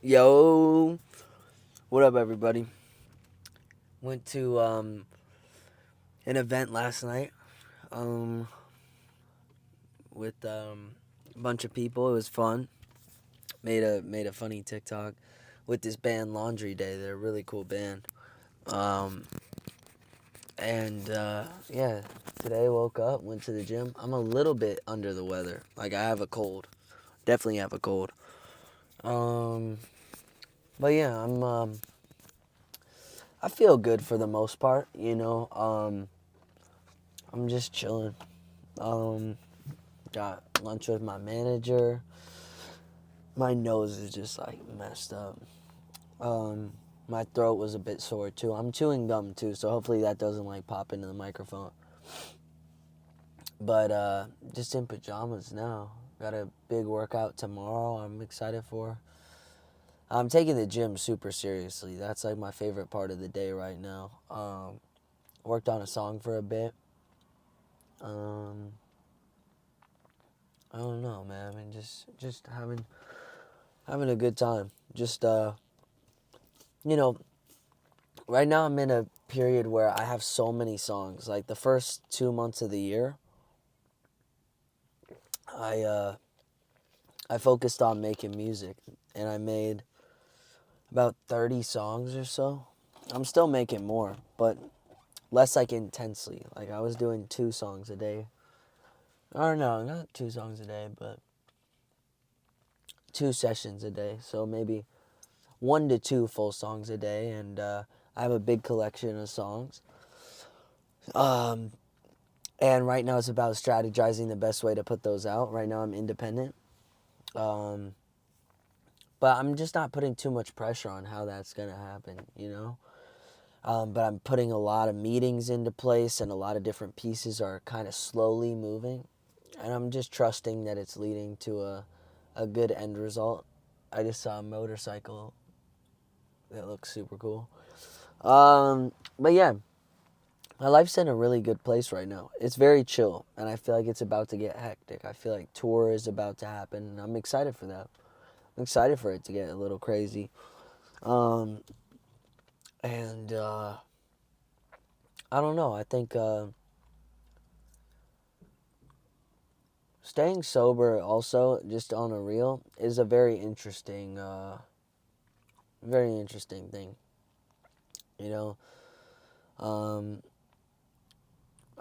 Yo, what up, everybody? Went to an event last night um, with a bunch of people. It was fun. Made a funny TikTok with this band Laundry Day. They're a really cool band. Um, and yeah, today woke up, went to the gym. I'm a little bit under the weather. Like I have a cold. Definitely have a cold. Um, but yeah, I feel good for the most part. I'm just chilling. Um, got lunch with my manager. My nose is just like messed up. Um, my throat was a bit sore too. I'm chewing gum too, so hopefully that doesn't like pop into the microphone. But just in pajamas now. Got a big workout tomorrow. I'm excited for. I'm taking the gym super seriously. That's like my favorite part of the day right now. Worked on a song for a bit. Um, I don't know, man. I mean, just having a good time. Just you know, right now I'm in a period where I have so many songs. Like the first 2 months of the year, I uh, I focused on making music, and I made about 30 songs or so. I'm still making more, but less like intensely. Like I was doing 2 songs a day. Or no, not 2 songs a day, but 2 sessions a day. So maybe 1 to 2 full songs a day, and I have a big collection of songs. Um, And right now it's about strategizing the best way to put those out. Right now I'm independent. Um, but I'm just not putting too much pressure on how that's going to happen. But I'm putting a lot of meetings into place, and a lot of different pieces are kind of slowly moving. And I'm just trusting that it's leading to a good end result. I just saw a motorcycle that looks super cool. But yeah, my life's in a really good place right now. It's very chill, and I feel like it's about to get hectic. I feel like tour is about to happen, and I'm excited for that. I'm excited for it to get a little crazy. Um, and I don't know. I think staying sober, also just on a real, is a very interesting thing. You know, um,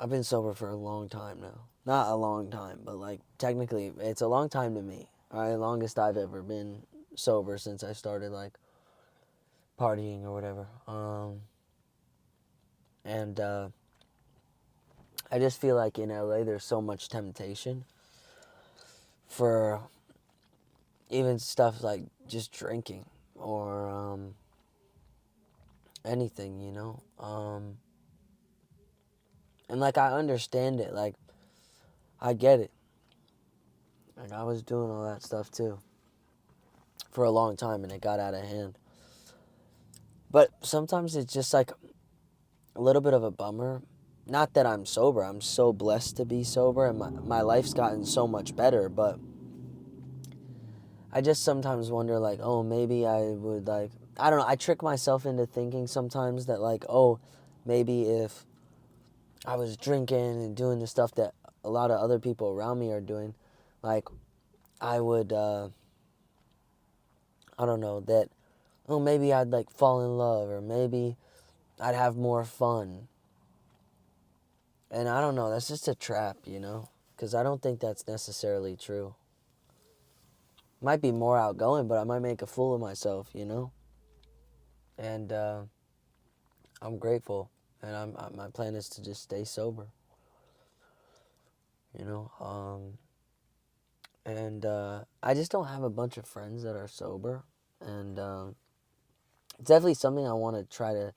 I've been sober for a long time now. Not a long time, but like technically, it's a long time to me. All right, longest I've ever been sober since I started like partying or whatever. And I just feel like in LA there's so much temptation for even stuff like just drinking or anything. And like I understand it, like I get it. Like I was doing all that stuff too for a long time, and it got out of hand. But sometimes it's just like a little bit of a bummer. Not that I'm sober. I'm so blessed to be sober, and my life's gotten so much better, but I just sometimes wonder, like, oh, maybe I would, like, I don't know. I trick myself into thinking sometimes that, like, oh, maybe if I was drinking and doing the stuff that a lot of other people around me are doing, like, I would, I don't know, that, oh, maybe I'd, like, fall in love, or maybe I'd have more fun. And I don't know. That's just a trap. Because I don't think that's necessarily true. Might be more outgoing, but I might make a fool of myself. And I'm grateful, and my plan is to just stay sober. You know, and I just don't have a bunch of friends that are sober, and it's definitely something I want to try to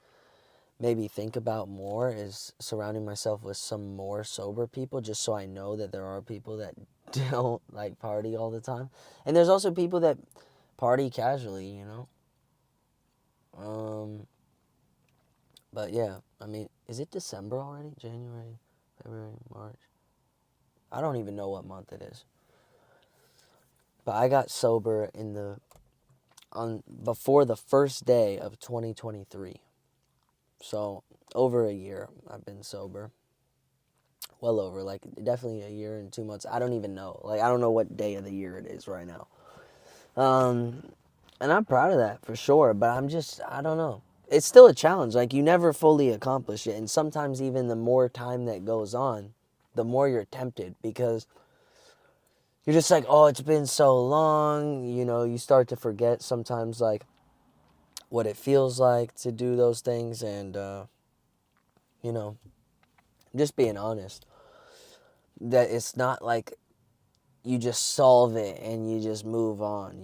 maybe think about more, is surrounding myself with some more sober people, just so I know that there are people that don't like party all the time, and there's also people that party casually. Um, but yeah, I mean, is it December already? January, February, March. I don't even know what month it is. But I got sober in the before the first day of 2023. So over a year I've been sober. Well over, like definitely a year and 2 months. I don't even know. Like I don't know what day of the year it is right now. And I'm proud of that for sure, but I don't know. It's still a challenge. Like you never fully accomplish it. And sometimes even the more time that goes on, the more you're tempted because you're just like, oh, it's been so long. You start to forget sometimes like what it feels like to do those things. And, you know, just being honest, that it's not like you just solve it and you just move on.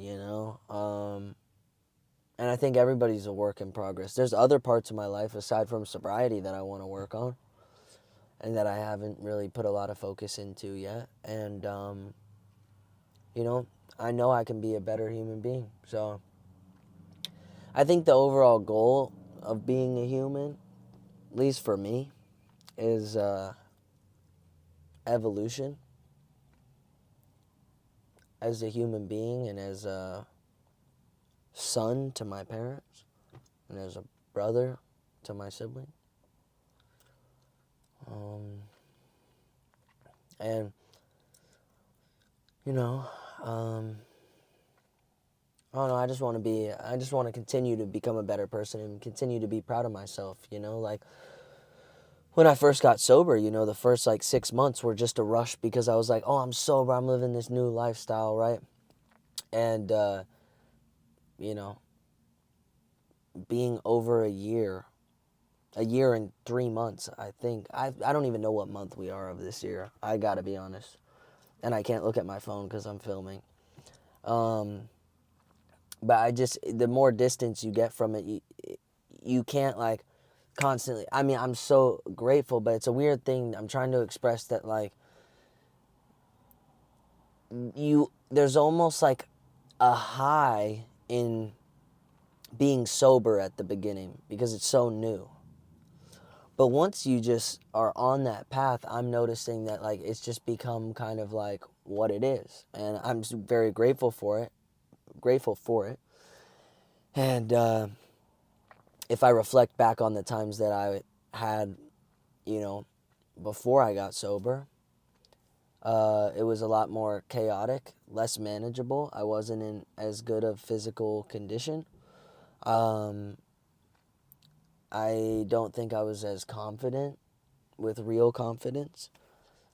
And I think everybody's a work in progress. There's other parts of my life aside from sobriety that I want to work on and that I haven't really put a lot of focus into yet. And, I know I can be a better human being. So I think the overall goal of being a human, at least for me, is evolution as a human being and as a son to my parents and as a brother to my sibling. And, I don't know, I just want to continue to become a better person and continue to be proud of myself, like when I first got sober, the first like 6 months were just a rush because I was like, oh, I'm sober, I'm living this new lifestyle, right? And, being over a year and 3 months, I think, I don't even know what month we are of this year, I gotta be honest. And I can't look at my phone because I'm filming. But the more distance you get from it, you can't like constantly, I mean, I'm so grateful, but it's a weird thing. I'm trying to express that like there's almost like a high in being sober at the beginning because it's so new. But once you just are on that path, I'm noticing that like it's just become kind of like what it is. And I'm very grateful for it. And if I reflect back on the times that I had, before I got sober, it was a lot more chaotic, less manageable. I wasn't in as good of physical condition. I don't think I was as confident with real confidence.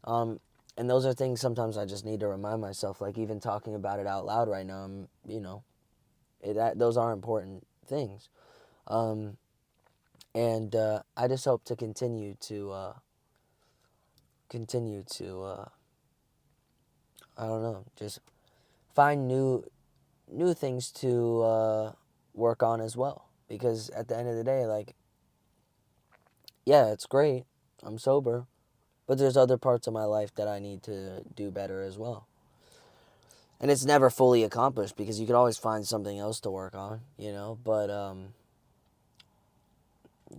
And those are things sometimes I just need to remind myself, like even talking about it out loud right now, those are important things. And I just hope to continue to I don't know, just find new things to work on as well. Because at the end of the day, like, yeah, it's great, I'm sober, but there's other parts of my life that I need to do better as well. And it's never fully accomplished because you could always find something else to work on, but I'm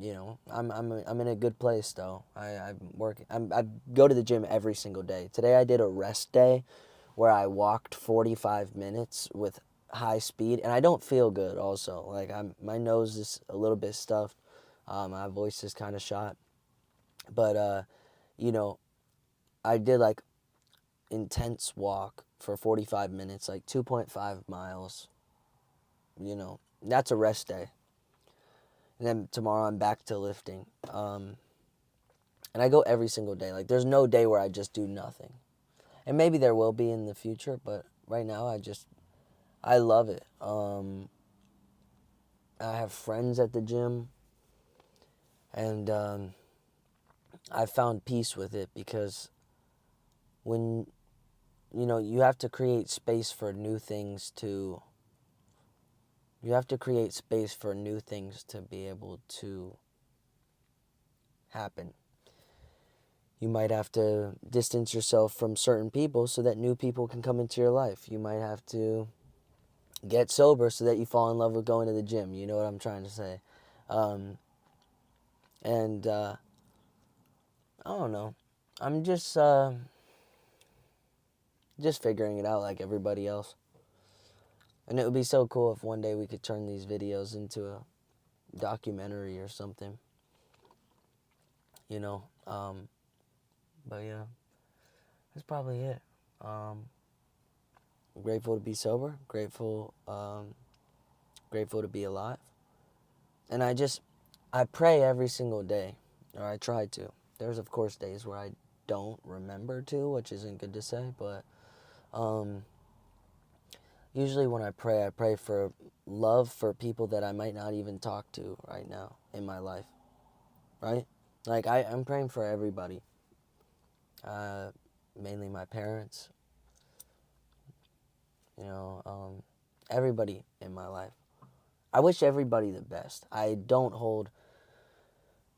in a good place though. I'm working. I go to the gym every single day. Today I did a rest day where I walked 45 minutes with high speed, and I don't feel good also. Like my nose is a little bit stuffed. My voice is kind of shot. But I did like intense walk for 45 minutes, like 2.5 miles. That's a rest day. And then tomorrow I'm back to lifting. And I go every single day. Like there's no day where I just do nothing. And maybe there will be in the future, but right now I love it. I have friends at the gym, and I found peace with it because when you have to create space for new things to be able to happen. You might have to distance yourself from certain people so that new people can come into your life. You might have to get sober so that you fall in love with going to the gym. You know what I'm trying to say? And I don't know. I'm just figuring it out like everybody else. And it would be so cool if one day we could turn these videos into a documentary or something, you know. But yeah, that's probably it. Grateful to be sober, grateful to be alive. And I pray every single day, or I try to. There's, of course, days where I don't remember to, which isn't good to say, but usually when I pray for love for people that I might not even talk to right now in my life, right? Like, I'm praying for everybody, mainly my parents, everybody in my life. I wish everybody the best.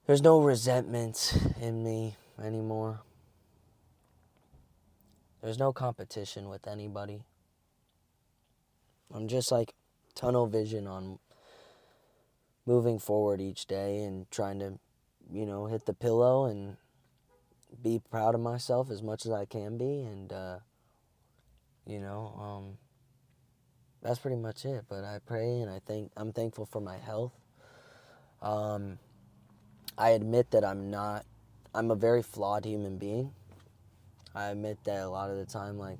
There's no resentment in me anymore. There's no competition with anybody. I'm just like tunnel vision on moving forward each day and trying to, hit the pillow and be proud of myself as much as I can be. And, that's pretty much it. But I pray and I'm thankful for my health. I admit that I'm a very flawed human being. I admit that a lot of the time, like,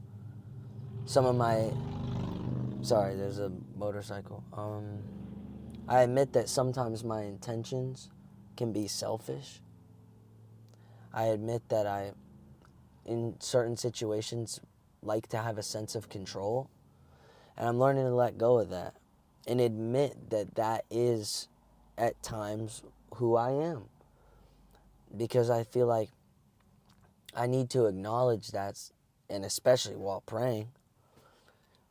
sorry, there's a motorcycle. I admit that sometimes my intentions can be selfish. I admit that I, in certain situations, like to have a sense of control. And I'm learning to let go of that and admit that that is, at times, who I am. Because I feel like I need to acknowledge that, and especially while praying,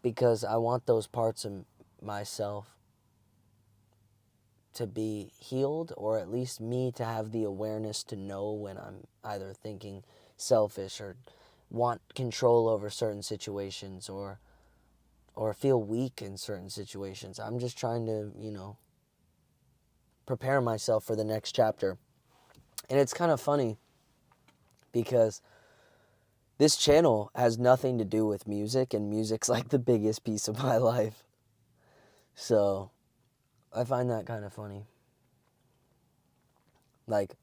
because I want those parts of myself to be healed, or at least me to have the awareness to know when I'm either thinking selfish or want control over certain situations or feel weak in certain situations. I'm just trying to, prepare myself for the next chapter. And it's kind of funny because this channel has nothing to do with music, and music's like the biggest piece of my life. So I find that kind of funny. Like,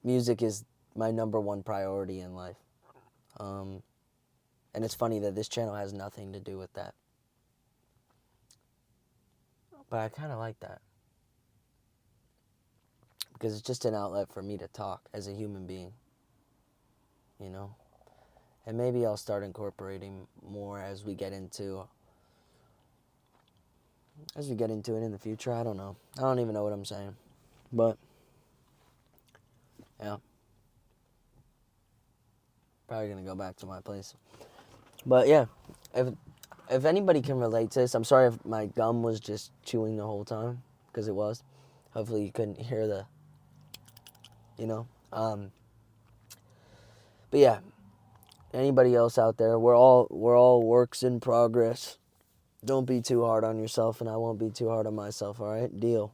music is my number one priority in life. And it's funny that this channel has nothing to do with that. But I kind of like that. Because it's just an outlet for me to talk as a human being. And maybe I'll start incorporating more as we get into it in the future. I don't know. I don't even know what I'm saying. But, yeah. Probably going to go back to my place. But, yeah. If anybody can relate to this, I'm sorry if my gum was just chewing the whole time. Because it was. Hopefully you couldn't hear the, But, yeah. Anybody else out there, we're all works in progress. Don't be too hard on yourself, and I won't be too hard on myself, all right? Deal.